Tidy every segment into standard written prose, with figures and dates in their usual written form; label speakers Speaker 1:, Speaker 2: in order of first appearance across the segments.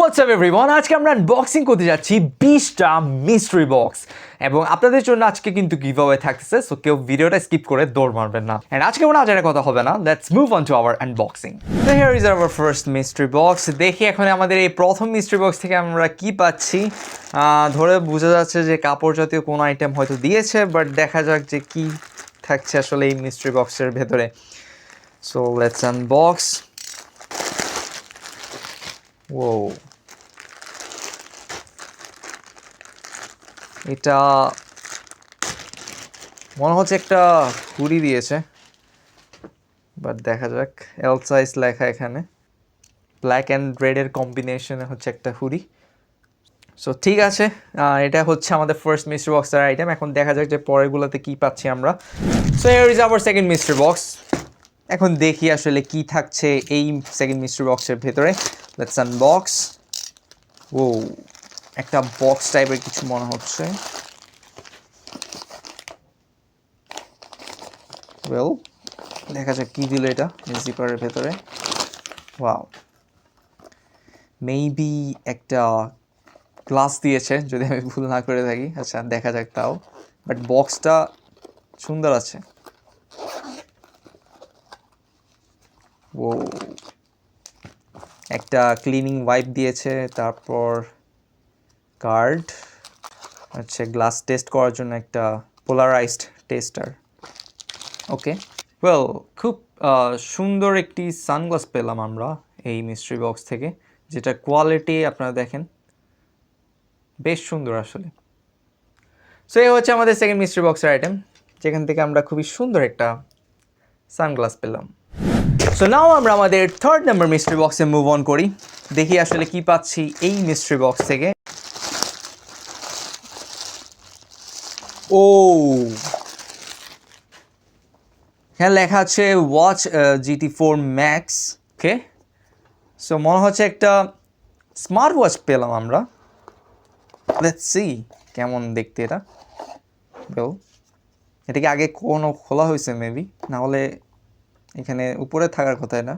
Speaker 1: What's up everyone? আজকে আমরা unboxing করতে যাচ্ছি 20টা মিস্ট্রি বক্স এবং আপনাদের জন্য আজকে কিন্তু গিভঅ্যাওয়ে থাকতেছে, সো কেউ ভিডিওটা স্কিপ করে দৌড় মারবেন না। এন্ড আজকে কোনো আজারে কথা হবে না, let's move on to our unboxing. So here is our first mystery box. দেখি এখন আমাদের এই প্রথম মিস্ট্রি বক্স থেকে আমরা কি পাচ্ছি। ধরে বোঝা যাচ্ছে যে কাপড় জাতীয় কোনো আইটেম হয়তো দিয়েছে, বাট দেখা যাক যে কি থাকছে আসলে এই মিস্ট্রি বক্সের ভেতরে। So let's unbox. ও, এটা মনে হচ্ছে একটা হুডি দিয়েছে, বাট দেখা যাক। এল সাইজ লেখা এখানে, ব্ল্যাক অ্যান্ড রেডের কম্বিনেশনে হচ্ছে একটা হুডি। সো ঠিক আছে, এটা হচ্ছে আমাদের ফার্স্ট মিস্ট্রি বক্সের আইটেম। এখন দেখা যাক যে পরেরগুলোতে কি পাচ্ছি আমরা। So here is our second mystery box. এখন দেখি আসলে কি থাকছে এই সেকেন্ড মিস্ট্রি বক্সের ভেতরে। Let's unbox. ও, একটা বক্স টাইপের কিছু মনে হচ্ছে। ওয়েল, দেখা যাক কি দিল এটা জিপারের ভেতরে। ওয়াও, মেবি একটা গ্লাস দিয়েছে যদি আমি ভুল না করে থাকি। আচ্ছা, দেখা যাক তাও, বাট বক্সটা সুন্দর আছে। ও, একটা ক্লিনিং ওয়াইপ দিয়েছে, তারপর কার্ড হচ্ছে গ্লাস টেস্ট করার জন্য একটা পোলারাইজড টেস্টার। ওকে, ওয়েল, খুব সুন্দর একটি সানগ্লাস পেলাম আমরা এই মিস্ট্রি বক্স থেকে, যেটা কোয়ালিটি আপনারা দেখেন বেশ সুন্দর আসলে। সো এই হচ্ছে আমাদের সেকেন্ড মিস্ট্রি বক্সের আইটেম, যেখান থেকে আমরা খুবই সুন্দর একটা সানগ্লাস পেলাম। সো নাও আমরা আমাদের থার্ড নাম্বার মিস্ট্রি বক্সে মুভ অন করি। দেখি আসলে কি পাচ্ছি এই মিস্ট্রি বক্স থেকে। ও, হ্যাঁ, লেখা আছে ওয়াচ GT4 ম্যাক্স। ওকে, সো মনে হচ্ছে একটা স্মার্ট ওয়াচ পেলাম আমরা। লেটস সি কেমন দেখতে এটা। এটা কি আগে কোনো খোলা হয়েছে মেবি, না হলে এখানে উপরে থাকার কথা না।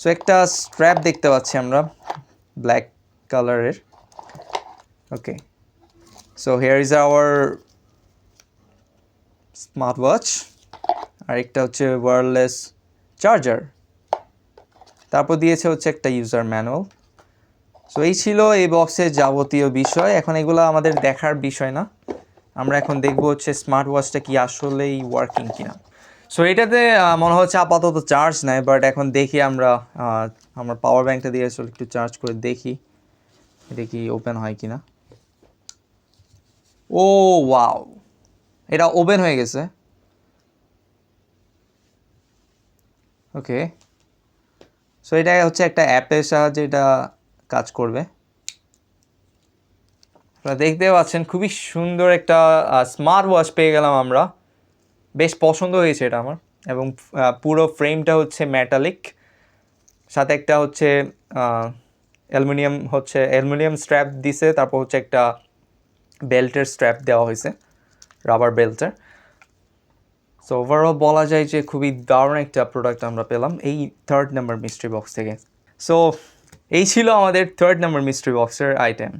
Speaker 1: সো একটা স্ট্র্যাপ দেখতে পাচ্ছি আমরা ব্ল্যাক কালারের। Okay, so here is our smart watch. আর একটা হচ্ছে ওয়্যারলেস চার্জার, তারপর দিয়েছে হচ্ছে একটা ইউজার ম্যানুয়াল। সো এই ছিল এই বক্সের যাবতীয় বিষয়। এখন এগুলো আমাদের দেখার বিষয় না, আমরা এখন দেখবো হচ্ছে স্মার্ট ওয়াচটা কি আসলেই ওয়ার্কিং কিনা। সো এটাতে মনে হচ্ছে আপাতত চার্জ নেয়, বাট এখন দেখি আমরা আমার পাওয়ার ব্যাঙ্কটা দিয়ে আসলে একটু চার্জ করে দেখি এটা কি ওপেন হয় কিনা। ও ওয়াও, এটা ওপেন হয়ে গেছে। ওকে, সো এটা হচ্ছে একটা অ্যাপের সাহায্যে এটা কাজ করবে। আপনারা দেখতে পাচ্ছেন খুবই সুন্দর একটা স্মার্ট ওয়াচ পেয়ে গেলাম আমরা। বেশ পছন্দ হয়েছে এটা আমার, এবং পুরো ফ্রেমটা হচ্ছে মেটালিক, সাথে একটা হচ্ছে অ্যালুমিনিয়াম স্ট্র্যাপ দিছে, তারপর হচ্ছে একটা বেল্টের স্ট্র্যাপ দেওয়া হয়েছে, রাবার বেল্টের। সো ওভারঅল বলা যায় যে খুবই দারুণ একটা প্রোডাক্ট আমরা পেলাম এই থার্ড নাম্বার মিস্ট্রি বক্স থেকে। সো এই ছিল আমাদের থার্ড নাম্বার মিস্ট্রি বক্সের আইটেম।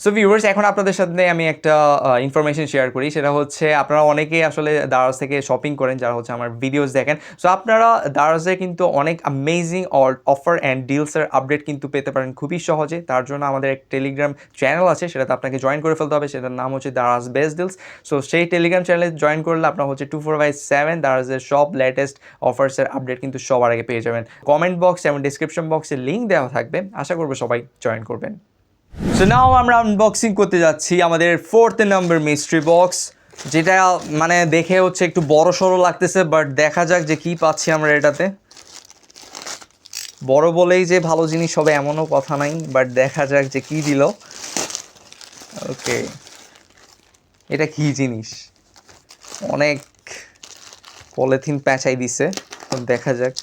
Speaker 1: সো ভিউয়ার্স, এখন আপনাদের সাথে আমি একটা ইনফরমেশন শেয়ার করি। সেটা হচ্ছে আপনারা অনেকেই আসলে দারাজ থেকে শপিং করেন, যারা হচ্ছে আমার ভিডিওস দেখেন। সো আপনারা দারাজে কিন্তু অনেক অ্যামেজিং অফার অ্যান্ড ডিলসের আপডেট কিন্তু পেতে পারেন খুবই সহজে। তার জন্য আমাদের এক টেলিগ্রাম চ্যানেল আছে, সেটাতে আপনাকে জয়েন করে ফেলতে হবে। সেটার নাম হচ্ছে দারাজ বেস্ট ডিলস। সো সেই টেলিগ্রাম চ্যানেলে জয়েন করলে আপনার হচ্ছে 24/7 দারাজের সব লেটেস্ট অফার্সের আপডেট কিন্তু সবার আগে পেয়ে যাবেন। কমেন্ট বক্স এবং ডিসক্রিপশন বক্সে লিঙ্ক দেওয়া থাকবে, আশা করবো সবাই জয়েন করবেন। সো নাও আমরা আনবক্সিং করতে যাচ্ছি আমাদের ফোর্থ নাম্বার মিস্ট্রি বক্স, যেটা মানে দেখে হচ্ছে একটু বড় সড়ো লাগতেছে, বাট দেখা যাক যে কি পাচ্ছি আমরা এটাতে। বড় বলেই যে ভালো জিনিস হবে এমনও কথা নাই, বাট দেখা যাক যে কি দিল। ওকে, এটা কি জিনিস, অনেক পলিথিন প্যাঁচাই দিছে, দেখা যাক।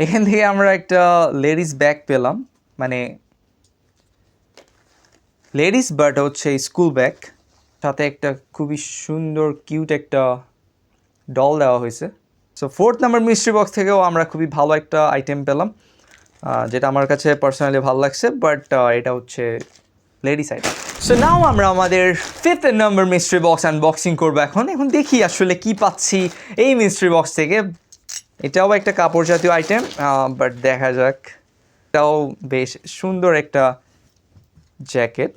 Speaker 1: এখান থেকে আমরা একটা লেডিস ব্যাগ পেলাম, মানে লেডিস বাট হচ্ছে স্কুল ব্যাগ, সাথে একটা খুবই সুন্দর কিউট একটা ডল দেওয়া হয়েছে। So fourth number mystery box থেকেও আমরা খুবই ভালো একটা আইটেম পেলাম। যেটা আমার কাছে পার্সোনালি ভালো লাগছে, বাট এটা হচ্ছে লেডি সাইড। সো নাও আমরা আমাদের 5th number mystery box unboxing করবো। এখন দেখি আসলে কি পাচ্ছি এই মিস্ট্রি বক্স থেকে। এটাও একটা কাপড় জাতীয় আইটেম, বাট দেখা যাক। এটাও বেশ সুন্দর একটা জ্যাকেট,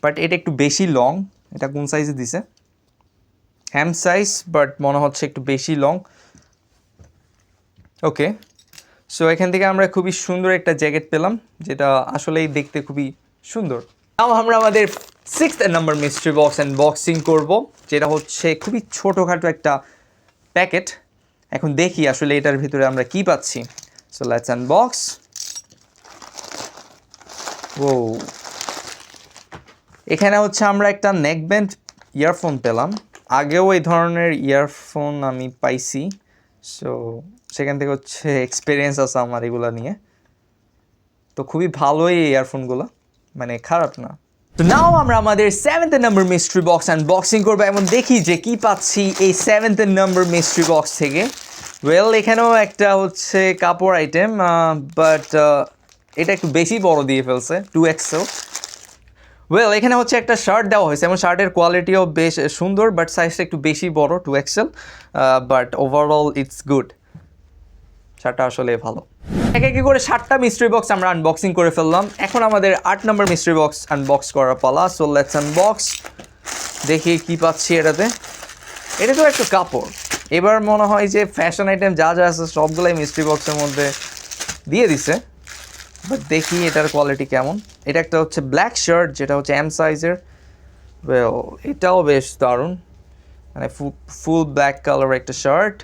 Speaker 1: বাট এটা একটু বেশি লং। এটা কোন সাইজে দিছে? হ্যাম সাইজ, বাট মনে হচ্ছে একটু বেশি লং। ওকে, সো এখান থেকে আমরা খুবই সুন্দর একটা জ্যাকেট পেলাম, যেটা আসলেই দেখতে খুবই সুন্দর। নাও আমরা আমাদের 6th number mystery box unboxing করব, যেটা হচ্ছে খুবই ছোটোখাটো একটা প্যাকেট। এখন দেখি আসলে এটার ভিতরে আমরা কি পাচ্ছি। So let's unbox. ও, এখানে হচ্ছে আমরা একটা নেকব্যান্ড ইয়ারফোন পেলাম। আগেও এই ধরনের ইয়ারফোন আমি পাইছি, সো সেখান থেকে হচ্ছে এক্সপিরিয়েন্স আছে আমার এগুলো নিয়ে। তো খুবই ভালোই এই ইয়ারফোনগুলো, মানে খারাপ না। তো নাও আমরা আমাদের 7th number mystery box unboxing করবো, এবং দেখি যে কি পাচ্ছি এই 7th নাম্বার মিস্ট্রি বক্স থেকে। ওয়েল, এখানেও একটা হচ্ছে কাপড় আইটেম, বাট এটা একটু বেশি বড় দিয়ে ফেলছে, 2XL। ওয়েল, এখানে হচ্ছে একটা শার্ট দেওয়া হয়েছে, এবং শার্টের কোয়ালিটিও বেশ সুন্দর, বাট সাইজটা একটু বেশি বড়, 2XL। But overall it's good, শার্টটা আসলে ভালো। এক এক করে 7টা মিস্ট্রি বক্স আমরা আনবক্সিং করে ফেললাম। এখন আমাদের 8 নম্বর মিস্ট্রি বক্স আনবক্স করার পালা। সো লেটস আনবক্স, দেখি কি পাচ্ছি এটাতে। এটা তো একটা কাপড়। এবার মনে হয় যে ফ্যাশন আইটেম যা যা আছে সবগুলাই মিস্ট্রি বক্সের মধ্যে দিয়ে দিছে, বাট দেখি এটার কোয়ালিটি কেমন। এটা একটা হচ্ছে ব্ল্যাক শার্ট, যেটা হচ্ছে এম সাইজের। ওয়েল, এটাও বেশ দারুণ, মানে ফুল ব্ল্যাক কালার একটা শার্ট।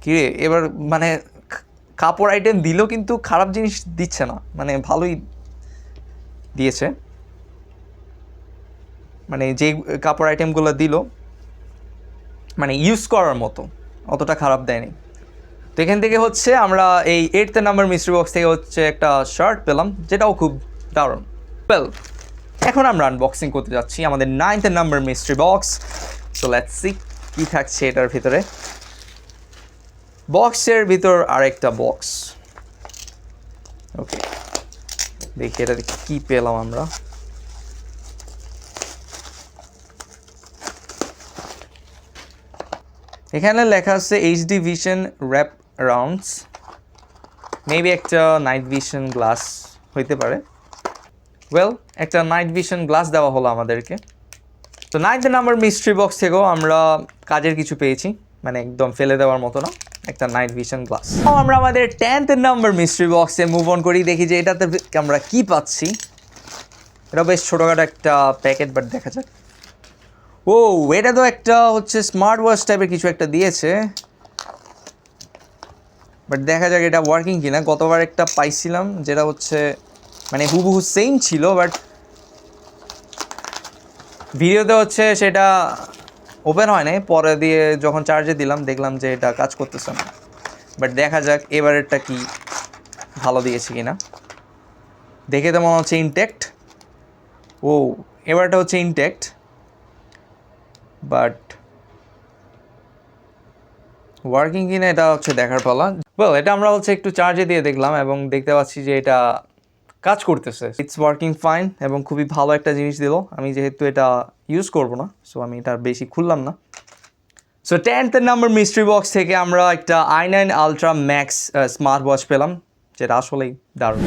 Speaker 1: কিরে, এবার মানে কাপড় আইটেম দিল কিন্তু খারাপ জিনিস দিচ্ছে না, মানে ভালোই দিয়েছে। মানে যে কাপড় আইটেমগুলো দিল মানে ইউজ করার মতো, অতটা খারাপ দেয়নি। তো এখান থেকে হচ্ছে আমরা এই 8th নাম্বার মিস্ট্রি বক্স থেকে হচ্ছে একটা শার্ট পেলাম, যেটাও খুব দারুণ। ওয়েল, এখন আমরা আনবক্সিং করতে যাচ্ছি আমাদের 9th number mystery box. So let's see কি থাকছে এটার ভিতরে। বক্সের ভিতর আরেকটা বক্স। ওকে, দেখি এটা কি পেলাম আমরা। এখানে লেখা আছে HD vision wrap rounds, maybe একটা নাইট ভিশন গ্লাস হইতে পারে। ওয়েল, একটা নাইট ভিশন গ্লাস দেওয়া হলো আমাদেরকে। তো 9th নাম্বার মিস্ট্রি বক্স থেকেও আমরা কাজের কিছু পেয়েছি, মানে একদম ফেলে দেওয়ার মতো না, একটা নাইট ভিশন গ্লাস। আমরা আমাদের 10th নাম্বার মিস্ট্রি বক্সে মুভ অন করি, দেখি যে এটাতে আমরা কি পাচ্ছি। এটা বেশ ছোটোখাটো একটা প্যাকেট, বাট দেখা যাক। ও, এটা তো একটা হচ্ছে স্মার্ট ওয়াচ টাইপের কিছু একটা দিয়েছে, বাট দেখা যাক এটা ওয়ার্কিং কিনা। গতবার একটা পাইছিলাম যেটা হচ্ছে মানে হুবহু সেম ছিল, বাট ভিডিওতে হচ্ছে সেটা ওপেন হয় নাই। পরে দিয়ে যখন চার্জে দিলাম দেখলাম যে এটা কাজ করতেছে না, বাট দেখা যাক এবারেরটা কি ভালো দিয়েছে কিনা। দেখে তো মনে হচ্ছে ইনটেক্ট। ও, এবারটা হচ্ছে ইনটেক্ট, বাট ওয়ার্কিং কিনা এটা হচ্ছে দেখার পালা। ওয়েল, এটা আমরা হচ্ছে একটু চার্জে দিয়ে দেখলাম, এবং দেখতে পাচ্ছি যে এটা কাজ করতেছে। ইটস ওয়ার্কিং ফাইন, এবং খুবই ভালো একটা জিনিস দিল। আমি যেহেতু এটা ইউজ করব না, সো আমি এটা বেশি খুললাম না। So 10th number mystery box থেকে আমরা একটা i9 ultra max smart watch পেলাম, যেটা আসলেই দারুণ।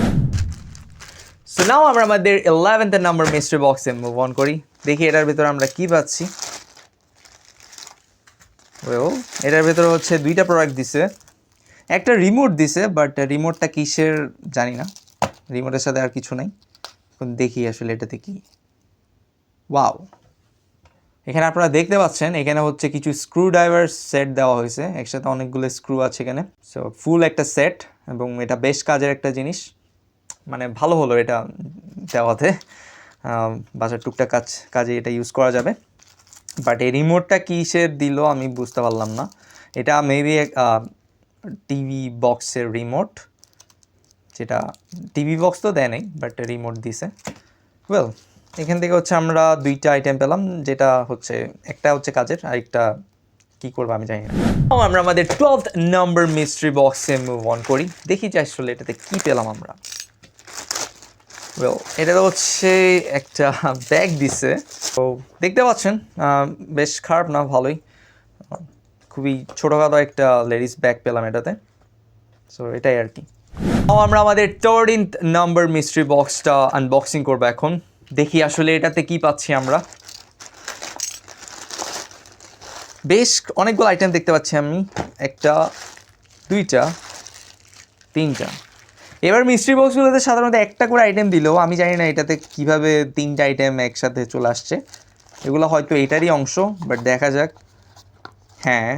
Speaker 1: সো নাও আমরা আমাদের 11th নাম্বার মিস্ট্রি বক্সে মুভ অন করি, দেখি এটার ভিতরে আমরা কি পাচ্ছি। ওয়েল, এটার ভিতরে হচ্ছে 2টা প্রোডাক্ট দিছে, একটা রিমোট দিছে, বাট রিমোটটা কিসের জানি না, রিমোটের সাথে আর কিছু নাই। এখন দেখি আসলে এটাতে কি। ওয়াও, এখানে আপনারা দেখতে পাচ্ছেন এখানে হচ্ছে কিছু স্ক্রু ড্রাইভার সেট দেওয়া হয়েছে, একসাথে অনেকগুলো স্ক্রু আছে এখানে। সো ফুল একটা সেট, এবং এটা বেশ কাজের একটা জিনিস, মানে ভালো হলো এটা দেওয়াতে। বাসার টুকটাক কাজে এটা ইউজ করা যাবে। বাট এই রিমোটটা কিসের দিল আমি বুঝতে পারলাম না। এটা মেবি টিভি বক্সের রিমোট, যেটা টিভি বক্স তো দেয় নাই, বাট রিমোট দিছে। ওয়েল, এখান থেকে হচ্ছে আমরা 2টা আইটেম পেলাম, যেটা হচ্ছে একটা হচ্ছে কাজের, আর একটা কি করবো আমি জানি না। আমরা আমাদের 12th নাম্বার মিস্ট্রি বক্সে মুভ অন করি, দেখি যে আসলে এটাতে কি পেলাম আমরা। এটা তো হচ্ছে একটা ব্যাগ দিছে, তো দেখতে পাচ্ছেন বেশ খারাপ না, ভালোই, খুবই ছোটোখাটো একটা লেডিস ব্যাগ পেলাম এটাতে। সো এটাই আর কি। আমরা আমাদের 13th নাম্বার মিস্ট্রি বক্সটা আনবক্সিং করবো এখন, দেখি আসলে এটাতে কি পাচ্ছি আমরা। বেশ অনেকগুলো আইটেম দেখতে পাচ্ছি আমি, একটা, দুইটা, তিনটা। এবার মিস্ট্রি বক্সগুলোতে সাধারণত একটা করে আইটেম দিলেও আমি জানি না এটাতে কিভাবে তিনটা আইটেম একসাথে চলে আসছে। এগুলো হয়তো এটারই অংশ, বাট দেখা যাক। হ্যাঁ,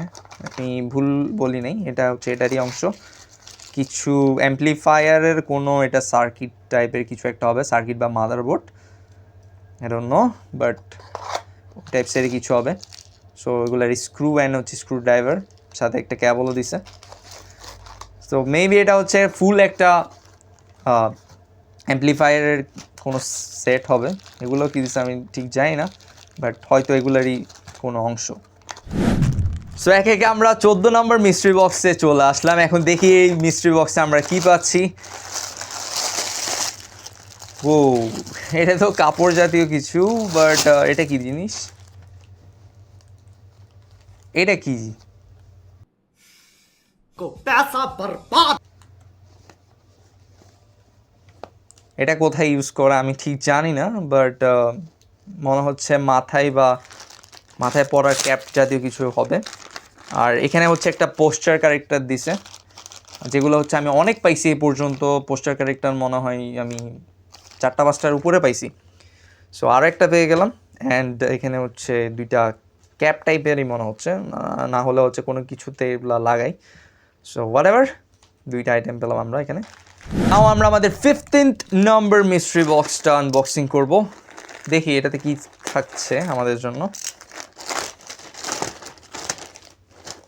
Speaker 1: আমি ভুল বলি নাই, এটা হচ্ছে এটারই অংশ। কিছু অ্যাম্পলিফায়ারের কোনো এটা সার্কিট টাইপের কিছু একটা হবে, সার্কিট বা motherboard, I don't know, but টাইপসেরই কিছু হবে। সো এগুলার স্ক্রু অ্যান্ড হচ্ছে স্ক্রু ড্রাইভার, সাথে একটা ক্যাবলও দিছে। সো মেবি এটা হচ্ছে ফুল একটা অ্যাম্পলিফায়ারের কোনো সেট হবে। এগুলো কি দিচ্ছে আমি ঠিক জানি না, বাট হয়তো এগুলারই কোনো অংশ। সো একে একে আমরা 14 নম্বর মিস্ট্রি বক্সে চলে আসলাম। এখন দেখি এই মিস্ট্রি বক্সে আমরা কি পাচ্ছি। ও, এটা তো কাপড় জাতীয় কিছু, বাট এটা কি জিনিস, এটা কি? এটা কোথায় ইউজ করা আমি ঠিক জানি না, বাট মনে হচ্ছে মাথায় পরার ক্যাপ জাতীয় কিছু হবে। আর এখানে হচ্ছে একটা পোস্টার ক্যারেক্টার দিছে, যেগুলো হচ্ছে আমি অনেক পাইছি এই পর্যন্ত। পোস্টার ক্যারেক্টার মনে হয় আমি 4-5টার উপরে পাইছি। সো আরও একটা পেয়ে গেলাম। অ্যান্ড এখানে হচ্ছে দুইটা ক্যাপ টাইপেরই মনে হচ্ছে, না হলে হচ্ছে কোনো কিছুতে এগুলো লাগাই। সো হোয়াট এভার, দুইটা আইটেম পেলাম আমরা এখানে। নাও আমরা আমাদের 15th নাম্বার মিস্ট্রি বক্সটা আনবক্সিং করব, দেখি এটাতে কি থাকছে আমাদের জন্য।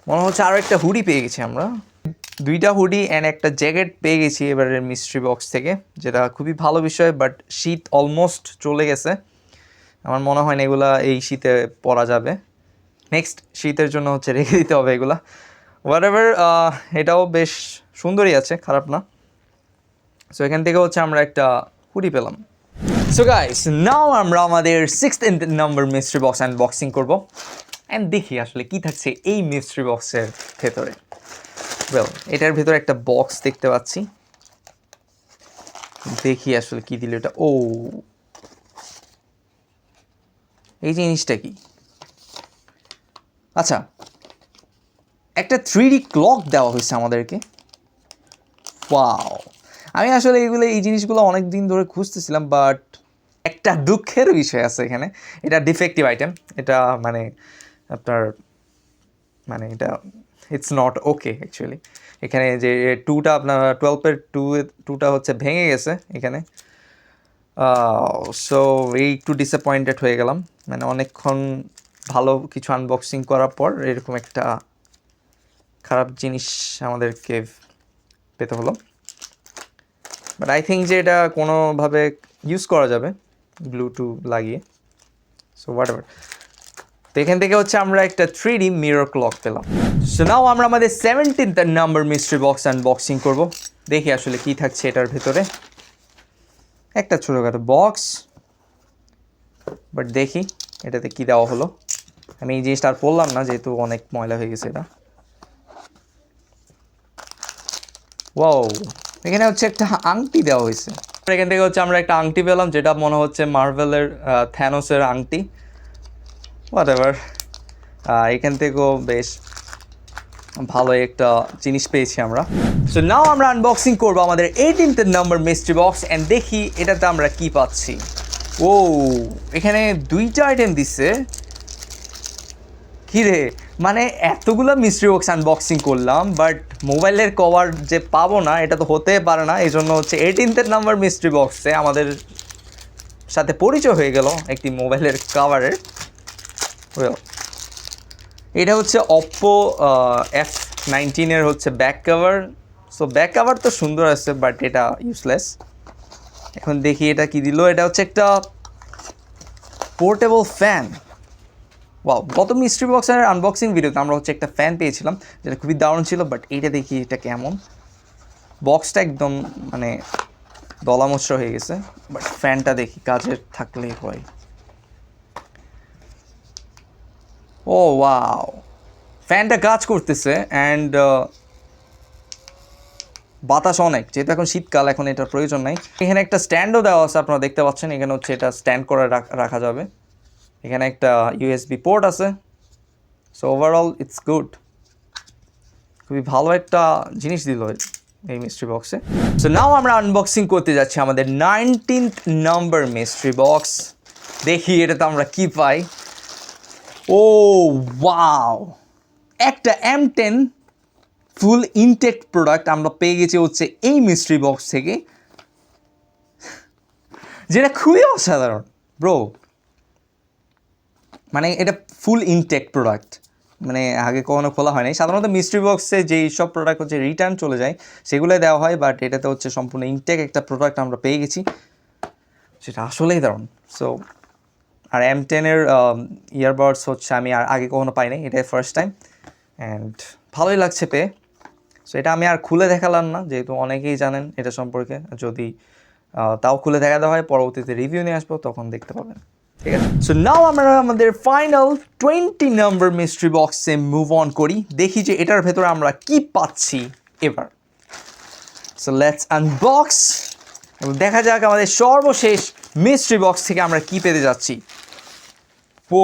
Speaker 1: মনে হচ্ছে আরও একটা হুডি পেয়ে গেছি আমরা, দুইটা হুডি অ্যান্ড একটা জ্যাকেট পেয়ে গেছি এবারের মিস্ট্রি বক্স থেকে, যেটা খুবই ভালো বিষয়। বাট শীত অলমোস্ট চলে গেছে, আমার মনে হয় না এগুলা এই শীতে পরা যাবে। নেক্সট শীতের জন্য হচ্ছে রেখে দিতে হবে এগুলা। হোয়াটএভার, এটাও বেশ সুন্দরই আছে, খারাপ না। সো এখান থেকে হচ্ছে আমরা একটা হুডি পেলাম। সো গাইস, নাও আমরা আমাদের 6th number mystery box unboxing করব, অ্যান্ড দেখি আসলে কি থাকছে এই মিস্ট্রি বক্সের ভেতরে। এটার ভেতরে একটা বক্স দেখতে পাচ্ছি, দেখি আসলে কি দিল এটা। ও, এই জিনিসটা কি? আচ্ছা, একটা 3D ক্লক দেওয়া হয়েছে আমাদেরকে। ওয়াও, আমি আসলে এই জিনিসগুলো অনেক দিন ধরে খুঁজতেছিলাম, বাট একটা দুঃখের বিষয় আছে এখানে, এটা ডিফেক্টিভ আইটেম। এটা মানে আপনার মানে এটা ইটস নট ওকে অ্যাকচুয়ালি। এখানে যে 2টা আপনার 12-এর 2টা হচ্ছে ভেঙে গেছে এখানে। সো এই একটু ডিসঅ্যাপয়েন্টেড হয়ে গেলাম, মানে অনেকক্ষণ ভালো কিছু আনবক্সিং করার পর এরকম একটা খারাপ জিনিস আমাদেরকে পেতে হলো। বাট আই থিঙ্ক যে এটা কোনোভাবে ইউজ করা যাবে ব্লুটুথ লাগিয়ে। সো হোয়াট এভার, তো এখান থেকে হচ্ছে আমরা একটা 3D মিরর ক্লক পেলাম। সো নাও আমরা আমাদের 17th number mystery box unboxing করব, দেখি আসলে কি থাকছে এটার ভেতরে। একটা ছোটোখাটো বক্স, বাট দেখি এটাতে কি দেওয়া হলো। আমি এই জিনিসটা আর পড়লাম না, যেহেতু অনেক ময়লা হয়ে গেছে এটা। ওয়াও, এখানে হচ্ছে একটা আংটি দেওয়া হয়েছে। এখান থেকে হচ্ছে আমরা একটা আংটি পেলাম, যেটা মনে হচ্ছে মার্ভেলের থ্যানোসের আংটি। হোয়াটএভার, এখান থেকেও বেশ ভালো একটা জিনিস পেয়েছি আমরা। সো নাও আমরা আনবক্সিং করবো আমাদের 18th number mystery box, and দেখি এটাতে আমরা কি পাচ্ছি। ও, এখানে দুইটা আইটেম দিচ্ছে। কী রে, মানে এতগুলো মিস্ট্রি বক্স আনবক্সিং করলাম, বাট মোবাইলের কভার যে পাবো না এটা তো হতে পারে না। এই জন্য হচ্ছে 18th নাম্বার মিস্ট্রি বক্সে আমাদের সাথে পরিচয় হয়ে গেল একটি মোবাইলের কভারের। এটা হচ্ছে অপ্পো F19 হচ্ছে back cover. So back cover তো সুন্দর আছে, বাট এটা ইউজলেস। এখন দেখি এটা কি দিল। এটা হচ্ছে একটা পোর্টেবল ফ্যান। ওয়াও, গত মিস্ট্রি বক্সের আনবক্সিং ভিডিওতে আমরা হচ্ছে একটা ফ্যান পেয়েছিলাম যেটা খুবই দারুণ ছিল, বাট এইটা দেখি এটা কেমন। বক্সটা একদম মানে দলামস্র হয়ে গেছে, বাট ফ্যানটা দেখি কাজের থাকলেই হয়। ও ওয়াও, ফ্যানটা কাজ করতেছে অ্যান্ড বাতাস অনেক, যেহেতু এখন শীতকাল, এখন এটার প্রয়োজন নাই। এখানে একটা স্ট্যান্ডও দেওয়া আছে, আপনারা দেখতে পাচ্ছেন। এখানে হচ্ছে এটা স্ট্যান্ড করে রাখা যাবে। এখানে একটা ইউএসবি পোর্ট আছে। সো ওভারঅল ইটস গুড, খুবই ভালো একটা জিনিস দিল এই মিস্ট্রি বক্সে। সো নাও আমরা আনবক্সিং করতে যাচ্ছি আমাদের 19th নাম্বার মিস্ট্রি বক্স। দেখি এটাতে আমরা কি পাই। ও ওয়াও, একটা M10 ফুল ইনটেক প্রোডাক্ট আমরা পেয়ে গেছি হচ্ছে এই মিস্ট্রি বক্স থেকে, যেটা খুবই অসাধারণ ব্রো। মানে এটা ফুল ইনটেক প্রোডাক্ট, মানে আগে কখনো খোলা হয় নাই। সাধারণত মিস্ট্রি বক্সে যেই সব প্রোডাক্ট হচ্ছে রিটার্ন চলে যায় সেগুলোই দেওয়া হয়, বাট এটাতে হচ্ছে সম্পূর্ণ ইনটেক একটা প্রোডাক্ট আমরা পেয়ে গেছি, সেটা আসলেই দারুণ। সো আর M10-এর ইয়ারবাডস হচ্ছে আমি আর আগে কখনো পাই নাই, এটাই ফার্স্ট টাইম অ্যান্ড ভালোই লাগছে পেয়ে। সো এটা আমি আর খুলে দেখালাম না, যেহেতু অনেকেই জানেন এটা সম্পর্কে। যদি তাও খুলে দেখাতে হয়, পরবর্তীতে রিভিউ নিয়ে আসবো, তখন দেখতে পাবেন, ঠিক আছে। সো নাও আমরা আমাদের ফাইনাল 20 নম্বর মিস্ট্রি বক্সে মুভ অন করি, দেখি যে এটার ভেতরে আমরা কি পাচ্ছি এবার। সো লেটস আনবক্স এবং দেখা যাক আমাদের সর্বশেষ মিস্ট্রি বক্স থেকে আমরা কি পেতে যাচ্ছি। ও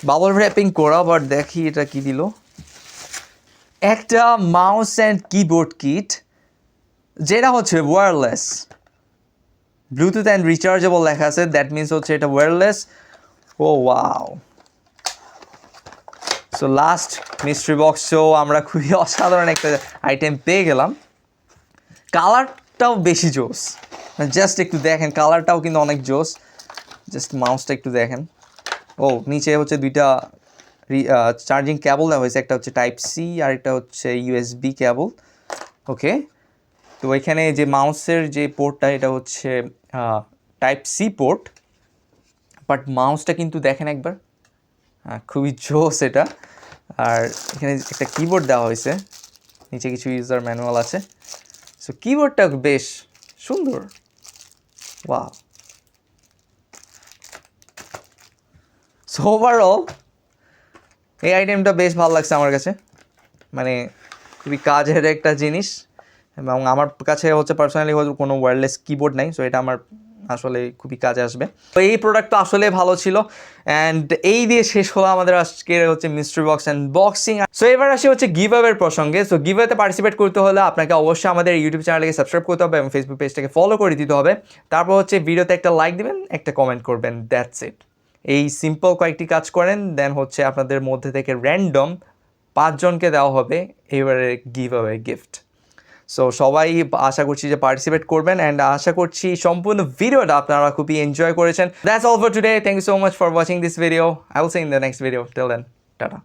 Speaker 1: বাবল র্যাপিং করা, বাট দেখি এটা কি দিল। একটা মাউস অ্যান্ড কিবোর্ড কিট, যেটা হচ্ছে ওয়্যারলেস, ব্লুটুথ অ্যান্ড রিচার্জেবল লেখা আছে, দ্যাট মিনস হচ্ছে এটা ওয়্যারলেস। ও ওয়াও, সো লাস্ট মিস্ট্রি বক্সেও আমরা খুবই অসাধারণ একটা আইটেম পেয়ে গেলাম। কালারটাও বেশি জোস, জাস্ট একটু দেখেন, কালারটাও কিন্তু অনেক জোস। জাস্ট মাউসটা একটু দেখেন। ও নিচে হচ্ছে দুইটা চার্জিং কেবল দেওয়া হয়েছে, একটা হচ্ছে টাইপ সি আর একটা হচ্ছে ইউএসবি কেবল। ওকে, তো এখানে যে মাউসের যে পোর্টটা এটা হচ্ছে টাইপ সি পোর্ট, বাট মাউসটা কিন্তু দেখেন একবার, খুবই জোস এটা। আর এখানে একটা কিবোর্ড দেওয়া হয়েছে, নিচে কিছু ইউজার ম্যানুয়াল আছে। সো কিবোর্ডটা বেশ সুন্দর, ওয়াও। সো ওভারঅল এই আইটেমটা বেশ ভালো লাগছে আমার কাছে, মানে খুবই কাজের একটা জিনিস। এবং আমার কাছে হচ্ছে পার্সোনালি হয়তো কোনো ওয়্যারলেস কিবোর্ড নাই, সো এটা আমার আসলে খুবই কাজে আসবে। তো এই প্রোডাক্টটা আসলে ভালো ছিল অ্যান্ড এই দিয়ে শেষ হলো আমাদের আজকের হচ্ছে mystery box and boxing. So এবার আসি হচ্ছে গিভ অ্যাওয়ের প্রসঙ্গে। সো গিভ অ্যাওয়েতে পার্টিসিপেট করতে হলে আপনাকে অবশ্যই আমাদের ইউটিউব চ্যানেলকে সাবস্ক্রাইব করতে হবে এবং ফেসবুক পেজটাকে ফলো করে দিতে হবে। তারপর হচ্ছে ভিডিওতে একটা লাইক দিবেন, একটা কমেন্ট করবেন, দ্যাটস ইট। এই সিম্পল কয়েকটি কাজ করেন, দেন হচ্ছে আপনাদের মধ্যে থেকে র্যান্ডম 5 জনকে দেওয়া হবে এবারে গিভ অ্যাওয়ে গিফট। সো সবাই আশা করছি যে পার্টিসিপেট করবেন অ্যান্ড আশা করছি সম্পূর্ণ ভিডিওটা আপনারা খুবই এনজয় করেছেন। That's all for today, thank you so much for watching this video. I will see in the next video. Till then, tata.